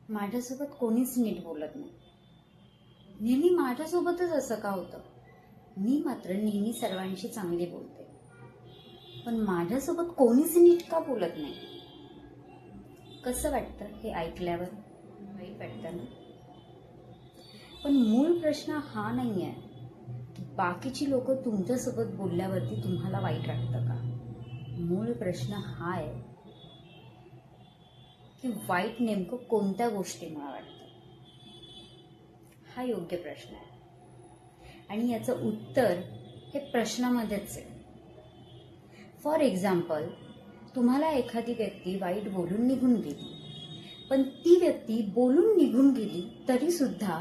माझ्यासोबत कोणीच नीट बोलत नाही. नेहमी माझ्यासोबतच असं का होतं? मी मात्र नेहमी सर्वांशी चांगली बोलते, पण माझ्यासोबत कोणीच नीट का बोलत नाही? कसं वाटतं हे ऐकल्यावर? वाईट वाटतं ना? पण मूळ प्रश्न हा नाही आहे की बाकीची लोक तुमच्यासोबत बोलल्यावरती तुम्हाला वाईट वाटतं का. मूळ प्रश्न हा आहे की वाईट नेमकं कोणत्या गोष्टीमुळे वाटतं. हा योग्य प्रश्न आहे आणि याचं उत्तर हे प्रश्नामध्येच आहे. फॉर एक्झाम्पल, तुम्हाला एखादी व्यक्ती वाईट बोलून निघून गेली, पण ती व्यक्ती बोलून निघून गेली तरी सुद्धा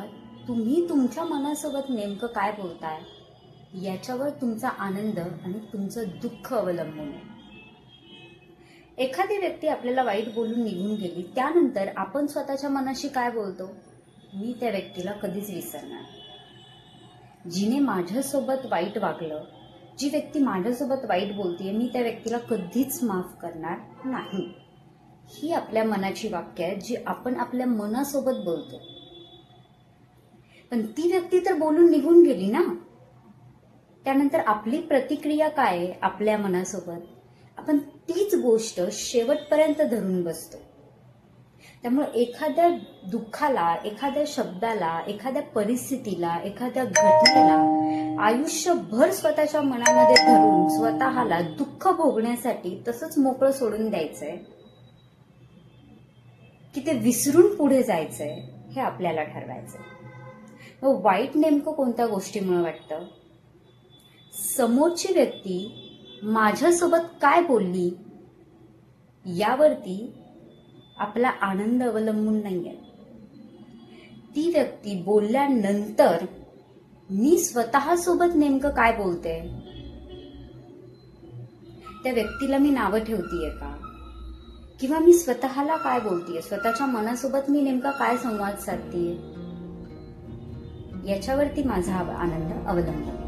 तुम्ही तुमच्या मनासोबत नेमकं काय बोलताय याच्यावर तुमचा आनंद आणि तुमचं दुःख अवलंबून आहे. एखादी व्यक्ती आपल्याला वाईट बोलून निघून गेली, त्यानंतर आपण स्वतःच्या मनाशी काय बोलतो? मी त्या व्यक्तीला कधीच विसरणार. जिने माझ्यासोबत वाईट वागलं, जी व्यक्ती माझ्यासोबत वाईट बोलतेय, मी त्या व्यक्तीला कधीच माफ करणार नाही. ही आपल्या मनाची वाक्य आहेत जी आपण आपल्या मनासोबत बोलतो. पण ती व्यक्ती तर बोलून निघून गेली ना. त्यानंतर आपली प्रतिक्रिया काय आहे? आपल्या मनासोबत आपण तीच गोष्ट शेवटपर्यंत धरून बसतो. त्यामुळे एखाद्या दुःखाला, एखाद्या शब्दाला, एखाद्या परिस्थितीला, एखाद्या घटनेला आयुष्यभर स्वतःच्या मनामध्ये धरून स्वतःला दुःख भोगण्यासाठी तसंच मोकळं सोडून द्यायचंय की ते विसरून पुढे जायचंय, हे आपल्याला ठरवायचंय. मग वाईट नेमकं कोणत्या गोष्टीमुळे वाटतं? समोरची व्यक्ती माझ्यासोबत काय बोलली यावरती आपला आनंद अवलंबून नाहीये. ती व्यक्ती बोलल्यानंतर मी स्वतःसोबत नेमकं काय बोलते? त्या व्यक्तीला मी नावं ठेवतीये का? किंवा मी स्वतःला काय बोलतीये? स्वतःच्या मनासोबत मी नेमका काय संवाद साधतीये याच्यावरती माझा आनंद अवलंबून.